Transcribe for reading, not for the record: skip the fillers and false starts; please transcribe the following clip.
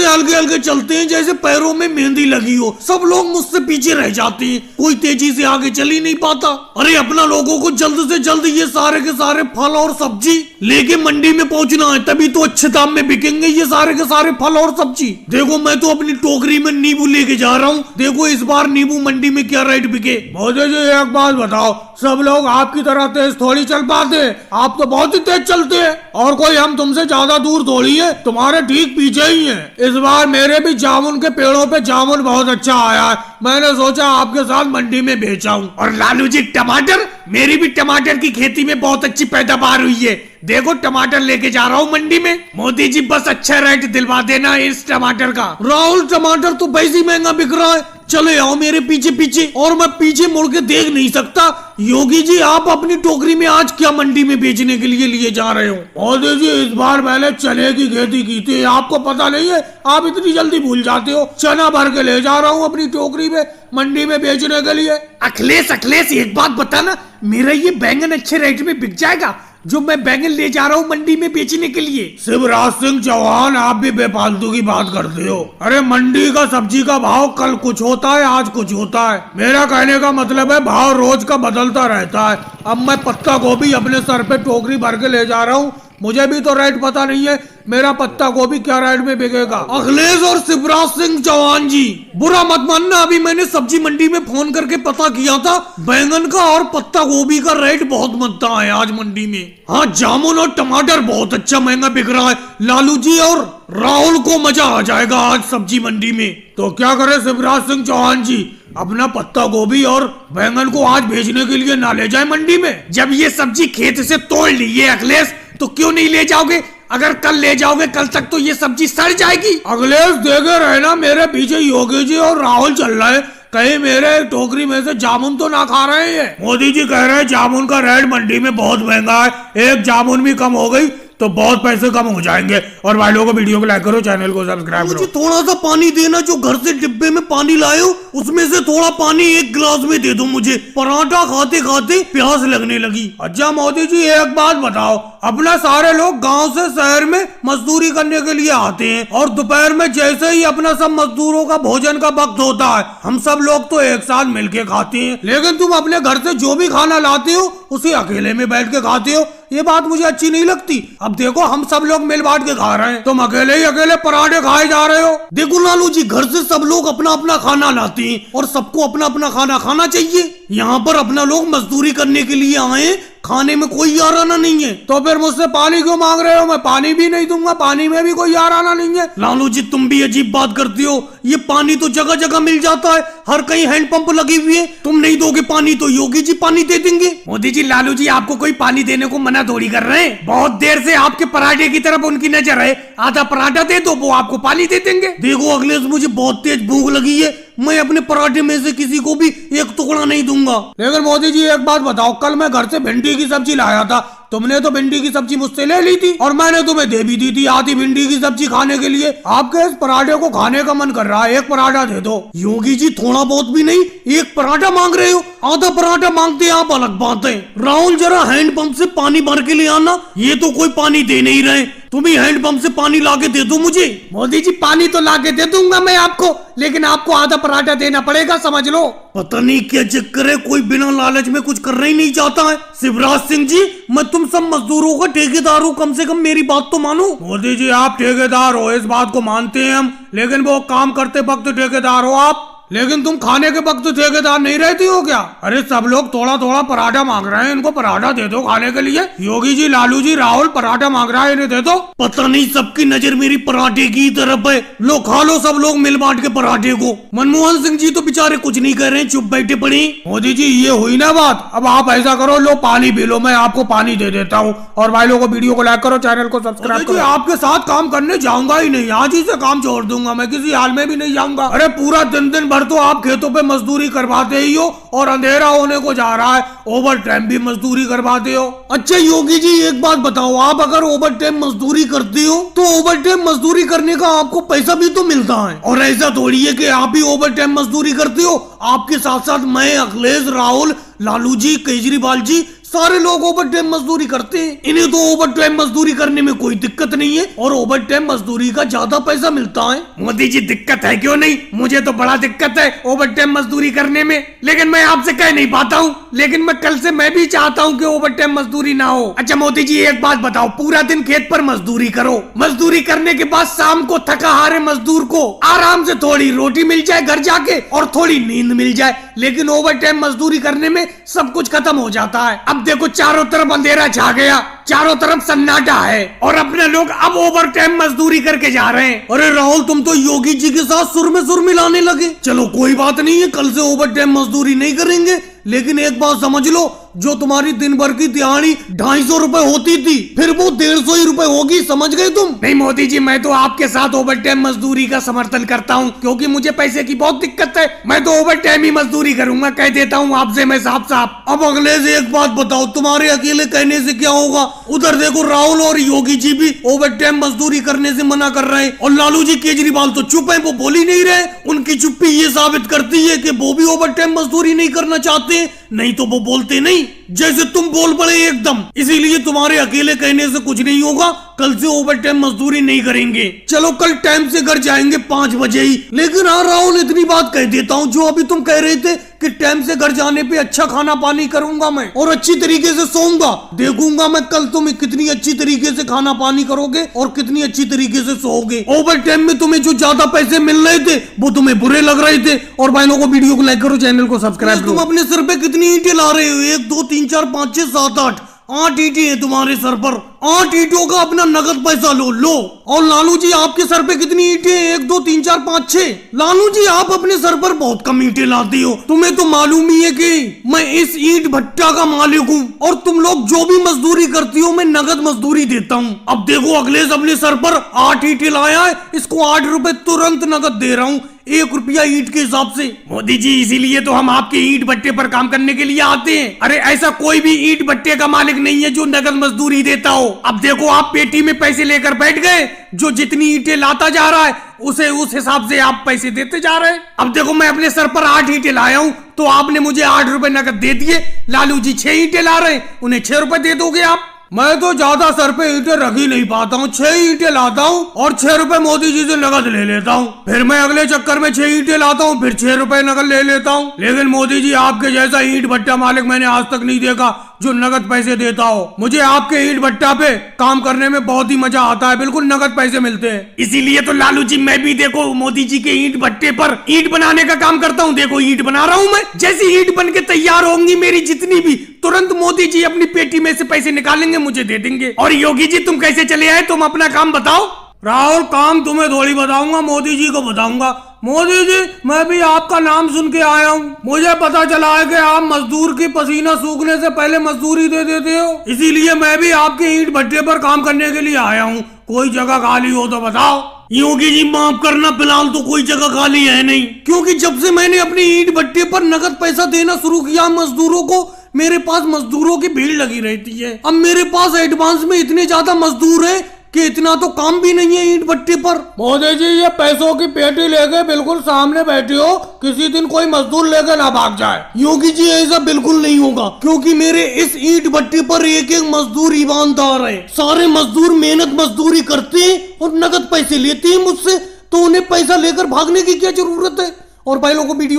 ऐसे हल्के हल्के चलते हैं जैसे पैरों में मेहंदी लगी हो। सब लोग मुझसे पीछे रह जाते हैं, कोई तेजी से आगे चल ही नहीं पाता। अरे अपना लोगों को जल्द से जल्द ये सारे के सारे फल और सब्जी लेके मंडी में पहुंचना है, तभी तो अच्छे दाम में बिकेंगे ये सारे के सारे फल और सब्जी। देखो मैं तो अपनी टोकरी में नींबू लेके जा रहा हूँ, देखो इस बार नींबू मंडी में क्या रेट बिके। मोदी जी एक बात बताओ, सब लोग आपकी तरह तेज थोड़ी चल पाते, आप तो बहुत ही तेज चलते हैं और कोई हम तुमसे ज्यादा दूर थोड़ी है, तुम्हारे ठीक पीछे ही है। इस बार मेरे भी जामुन के पेड़ों पे जामुन बहुत अच्छा आया है, मैंने सोचा आपके साथ मंडी में बेचाऊं। और लालू जी टमाटर, मेरी भी टमाटर की खेती में बहुत अच्छी पैदावार हुई है, देखो टमाटर लेके जा रहा हूँ मंडी में। मोदी जी बस अच्छा रेट दिलवा देना इस टमाटर का। राहुल टमाटर तो वैसे महंगा बिक रहा है, चले आओ मेरे पीछे पीछे, और मैं पीछे मुड़ के देख नहीं सकता। योगी जी आप अपनी टोकरी में आज क्या मंडी में बेचने के लिए जा रहे हो? मोदी जी इस बार मैंने चने की खेती की थी, आपको पता नहीं है, आप इतनी जल्दी भूल जाते हो। चना भर के ले जा रहा हूँ अपनी टोकरी में मंडी में बेचने के लिए। अखिलेश एक बात बताना, मेरा ये बैंगन अच्छे रेट में बिक जाएगा जो मैं बैंगन ले जा रहा हूँ मंडी में बेचने के लिए? शिवराज सिंह चौहान आप भी बेफालतू की बात करते हो। अरे मंडी का सब्जी का भाव कल कुछ होता है, आज कुछ होता है। मेरा कहने का मतलब है भाव रोज का बदलता रहता है। अब मैं पत्ता गोभी अपने सर पे टोकरी भर के ले जा रहा हूँ, मुझे भी तो रेट पता नहीं है मेरा पत्ता गोभी क्या रेट में बिकेगा। अखिलेश और शिवराज सिंह चौहान जी बुरा मत मानना, अभी मैंने सब्जी मंडी में फोन करके पता किया था, बैंगन का और पत्ता गोभी का रेट बहुत महंगा है आज मंडी में। हाँ जामुन और टमाटर बहुत अच्छा महंगा बिक रहा है। लालू जी और राहुल को मजा आ जाएगा आज सब्जी मंडी में। तो क्या करे शिवराज सिंह चौहान जी, अपना पत्ता गोभी और बैंगन को आज भेजने के लिए ना ले जाए मंडी में? जब ये सब्जी खेत से तोड़ ली है अखिलेश, तो क्यों नहीं ले जाओगे? अगर कल ले जाओगे कल तक तो ये सब्जी सड़ जाएगी। अखिलेश देखे रहना, मेरे पीछे योगी जी और राहुल चल रहे हैं, कहीं मेरे टोकरी में से जामुन तो ना खा रहे हैं। मोदी जी कह रहे हैं जामुन का रेट मंडी में बहुत महंगा है, एक जामुन भी कम हो गई तो बहुत पैसे कम हो जाएंगे। और भाई लोगों को वीडियो को लाइक करो, चैनल को सब्सक्राइब करो। थोड़ा सा पानी देना, जो घर से डिब्बे में पानी लाए हो उसमें से थोड़ा पानी एक गिलास में दे दो मुझे, पराठा खाते खाते प्यास लगने लगी। अच्छा मोदी जी एक बात बताओ, अपना सारे लोग गांव से शहर में मजदूरी करने के लिए आते हैं और दोपहर में जैसे ही अपना सब मजदूरों का भोजन का वक्त होता है हम सब लोग तो एक साथ मिलके खाते हैं, लेकिन तुम अपने घर से जो भी खाना लाते हो उसे अकेले में बैठ के खाते हो, ये बात मुझे अच्छी नहीं लगती। अब देखो हम सब लोग मिल बांट के खा रहे हैं, तुम अकेले ही अकेले पराठे खाए जा रहे हो। देखो लालू जी घर से सब लोग अपना अपना खाना लाते हैं और सबको अपना अपना खाना खाना चाहिए। यहाँ पर अपना लोग मजदूरी करने के लिए आए, खाने में कोई याराना नहीं है, तो फिर मुझसे पानी क्यों मांग रहे हो? मैं पानी भी नहीं दूंगा, पानी में भी कोई याराना नहीं है। लालू जी तुम भी अजीब बात करती हो, ये पानी तो जगह जगह मिल जाता है, हर कहीं हैंडपंप लगी हुई है, तुम नहीं दोगे पानी तो योगी जी पानी दे देंगे। मोदी जी लालू जी आपको कोई पानी देने को मना थोड़ी कर रहे हैं, बहुत देर से आपके पराठे की तरफ उनकी नजर है, आधा पराठा दे दो वो आपको पानी दे देंगे। देखो अखिलेश मुझे बहुत तेज भूख लगी है, मैं अपने पराठे में से किसी को भी एक टुकड़ा नहीं दूंगा। लेकिन मोदी जी एक बात बताओ, कल मैं घर से भिंडी की सब्जी लाया था, तुमने तो भिंडी की सब्जी मुझसे ले ली थी और मैंने तुम्हें दे भी दी थी आधी भिंडी की सब्जी खाने के लिए। आपके इस पराठे को खाने का मन कर रहा है, एक पराठा दे दो। योगी जी थोड़ा बहुत भी नहीं, एक पराठा मांग रहे हो, आधा पराठा मांगते हैं आप, अलग बात है। राहुल जरा हैंडपंप से पानी भर के ले आना, ये तो कोई पानी दे नहीं रहे, तुम ही हैंडपंप से पानी लाके दे दो मुझे। मोदी जी पानी तो लाके दे दूंगा मैं आपको, लेकिन आपको आधा पराठा देना पड़ेगा, समझ लो। पता नहीं क्या चक्कर है, कोई बिना लालच में कुछ करना ही नहीं चाहता है। शिवराज सिंह जी मैं तुम सब मजदूरों का ठेकेदार हूँ, कम से कम मेरी बात तो मानो। मोदी जी आप ठेकेदार हो, इस बात को मानते हैं हम, लेकिन वो काम करते वक्त ठेकेदार हो आप, लेकिन तुम खाने के वक्त ठेकेदार नहीं रहती हो क्या? अरे सब लोग थोड़ा थोड़ा पराठा मांग रहे हैं, इनको पराठा दे दो खाने के लिए। योगी जी लालू जी राहुल पराठा मांग रहा है, इन्हें दे दो। पता नहीं सबकी नजर मेरी पराठे की तरफ है, लो खा लो सब लोग मिल बांट के पराठे को। मनमोहन सिंह जी तो बेचारे कुछ नहीं कर रहे हैं, चुप बैठे पड़े। मोदी जी ये हुई ना बात, अब आप ऐसा करो, लो पानी पी लो, मैं आपको पानी दे देता हूँ। और भाई लोगों को वीडियो को लाइक करो, चैनल को सब्सक्राइब करो। आपके साथ काम करने जाऊंगा ही नहीं, आज ही से काम छोड़ दूंगा, मैं किसी हाल में भी नहीं जाऊंगा। अरे पूरा दिन दिन भर तो आप खेतों पे मजदूरी करवाते ही हो और अंधेरा होने को जा रहा है, ओवर टाइम भी मजदूरी करवाते हो। अच्छा योगी जी एक बात बताओ, आप अगर ओवर टाइम मजदूरी करते हो तो ओवर टाइम मजदूरी करने का आपको पैसा भी तो मिलता है, और ऐसा थोड़ी है कि आप ही ओवर टाइम मजदूरी करते हो, आपके साथ साथ मैं, अखिलेश, राहुल, लालू जी, केजरीवाल जी सारे लोग ओवर टाइम मजदूरी करते हैं, इन्हें तो ओवर टाइम मजदूरी करने में कोई दिक्कत नहीं है और ओवर टाइम मजदूरी का ज्यादा पैसा मिलता है। मोदी जी दिक्कत है क्यों नहीं, मुझे तो बड़ा दिक्कत है ओवर टाइम मजदूरी करने में, लेकिन मैं आपसे कह नहीं पाता हूँ। लेकिन मैं कल से मैं भी चाहता हूँ कि ओवर टाइम मजदूरी ना हो। अच्छा मोदी जी एक बात बताओ, पूरा दिन खेत पर मजदूरी करो, मजदूरी करने के बाद शाम को थका हारे मजदूर को आराम से थोड़ी रोटी मिल जाए घर जाके और थोड़ी नींद मिल जाए, लेकिन ओवर टाइम मजदूरी करने में सब कुछ खत्म हो जाता है। अब देखो चारों तरफ अंधेरा छा गया, चारों तरफ सन्नाटा है और अपने लोग अब ओवर टाइम मजदूरी करके जा रहे हैं। अरे राहुल तुम तो योगी जी के साथ सुर में सुर मिलाने लगे। चलो कोई बात नहीं है, कल से ओवर टाइम मजदूरी नहीं करेंगे, लेकिन एक बात समझ लो, जो तुम्हारी दिन भर की दिहाड़ी 250 रुपए होती थी, फिर वो 150 ही रुपए होगी, समझ गए तुम? नहीं मोदी जी, मैं तो आपके साथ ओवर टाइम मजदूरी का समर्थन करता हूँ, क्योंकि मुझे पैसे की बहुत दिक्कत है। मैं तो ओवर टाइम ही मजदूरी करूंगा, कह देता हूँ आपसे मैं साफ साफ। अब अगले से एक बात बताओ, तुम्हारे अकेले कहने से क्या होगा? उधर देखो राहुल और योगी जी भी ओवर टाइम मजदूरी करने से मना कर रहे हैं और लालू जी केजरीवाल तो चुप है, वो बोल ही नहीं रहे। उनकी चुप्पी ये साबित करती है कि वो भी ओवर टाइम मजदूरी नहीं करना चाहते, नहीं तो वो बोलते नहीं, जैसे तुम बोल पड़े एकदम। इसीलिए तुम्हारे अकेले कहने से कुछ नहीं होगा, कल से ओवर टाइम मजदूरी नहीं करेंगे। चलो कल टाइम से घर जाएंगे 5 बजे ही। लेकिन हाँ राहुल, इतनी बात कह देता हूँ, जो अभी तुम कह रहे थे कि टाइम से घर जाने पे अच्छा खाना पानी करूंगा मैं और अच्छी तरीके से सोऊंगा, देखूंगा मैं कल तुम कितनी अच्छी तरीके से खाना पानी करोगे और कितनी अच्छी तरीके से सोओगे। ओवर टाइम में तुम्हें जो ज्यादा पैसे मिल रहे थे वो तुम्हें बुरे लग रहे थे। और भाइयों को वीडियो को लाइक करो, चैनल को सब्सक्राइब करो। तुम अपने सर पे कितनी ईंटें ला रहे हो? 1 2 3 4 5 6 7 8 ईंटें हैं तुम्हारे सर पर। 8 ईंटों का अपना नगद पैसा लो। और लालू जी आपके सर पे कितनी ईंटें? 1 2 3 4 5 6। लालू जी आप अपने सर पर बहुत कम ईंटें लाती हो, तुम्हें तो मालूम ही है कि मैं इस ईंट भट्टा का मालिक हूँ और तुम लोग जो भी मजदूरी करती हो मैं नगद मजदूरी देता हूँ। अब देखो अखिलेश अपने सर पर 8 ईंटें लाया है, इसको 8 रुपए तुरंत नगद दे रहा हूँ, 1 रुपया ईंट के हिसाब से। मोदी जी इसीलिए तो हम आपके ईंट भट्टे पर काम करने के लिए आते हैं। अरे ऐसा कोई भी ईंट भट्टे का मालिक नहीं है जो नगद मजदूरी देता हो। अब देखो आप पेटी में पैसे लेकर बैठ गए, जो जितनी ईंटें लाता जा रहा है उसे उस हिसाब से आप पैसे देते जा रहे हैं। अब देखो मैं अपने सर पर 8 ईंटें लाया हूँ तो आपने मुझे 8 रुपए नगद दे दिए। लालू जी 6 ईंटें ला रहे हैं, उन्हें 6 रुपए दे दोगे आप? मैं तो ज्यादा सर पे ईंटें रख ही नहीं पाता हूँ, 6 ईंटें लाता हूँ और 6 रुपए मोदी जी से नगद ले लेता हूँ। फिर मैं अगले चक्कर में 6 ईंटें लाता हूँ, फिर 6 रुपए नगद ले लेता हूँ। लेकिन मोदी जी आपके जैसा ईंट भट्टा मालिक मैंने आज तक नहीं देखा जो नगद पैसे देता हो। मुझे आपके ईंट भट्टा पे काम करने में बहुत ही मजा आता है, बिल्कुल नगद पैसे मिलते हैं। इसीलिए तो लालू जी मैं भी देखो मोदी जी के ईंट भट्टे पर ईंट बनाने का काम करता हूँ। देखो ईंट बना रहा हूँ मैं, जैसी ईंट बन के तैयार होंगी मेरी जितनी भी, तुरंत मोदी जी अपनी पेटी में से पैसे निकालेंगे, मुझे दे देंगे। और योगी जी तुम कैसे चले आए, तुम अपना काम बताओ। राहुल काम तुम्हें थोड़ी बताऊंगा, मोदी जी को बताऊंगा। मोदी जी मैं भी आपका नाम सुन के आया हूँ, मुझे पता चला है कि आप मजदूर की पसीना सूखने से पहले मजदूरी दे देते हो, इसीलिए मैं भी आपके ईंट भट्टे पर काम करने के लिए आया हूँ। कोई जगह खाली हो तो बताओ। योगी जी माफ करना, फिलहाल तो कोई जगह खाली है नहीं, क्योंकि जब से मैंने अपने ईंट भट्टे पर नगद पैसा देना शुरू किया मजदूरों को, मेरे पास मजदूरों की भीड़ लगी रहती है। अब मेरे पास एडवांस में इतने ज्यादा मजदूर हैं कि इतना तो काम भी नहीं है ईंट भट्टे पर। मोदी जी ये पैसों की पेटी लेके बिल्कुल सामने बैठे हो, किसी दिन कोई मजदूर लेकर ना भाग जाए। योगी जी ऐसा बिल्कुल नहीं होगा, क्योंकि मेरे इस ईंट भट्टे पर एक एक मजदूर ईमानदार है। सारे मजदूर मेहनत मजदूरी करते हैं और नगद पैसे लेते हैं मुझसे, तो उन्हें पैसा लेकर भागने की क्या जरूरत है। और भाई लोगों को वीडियो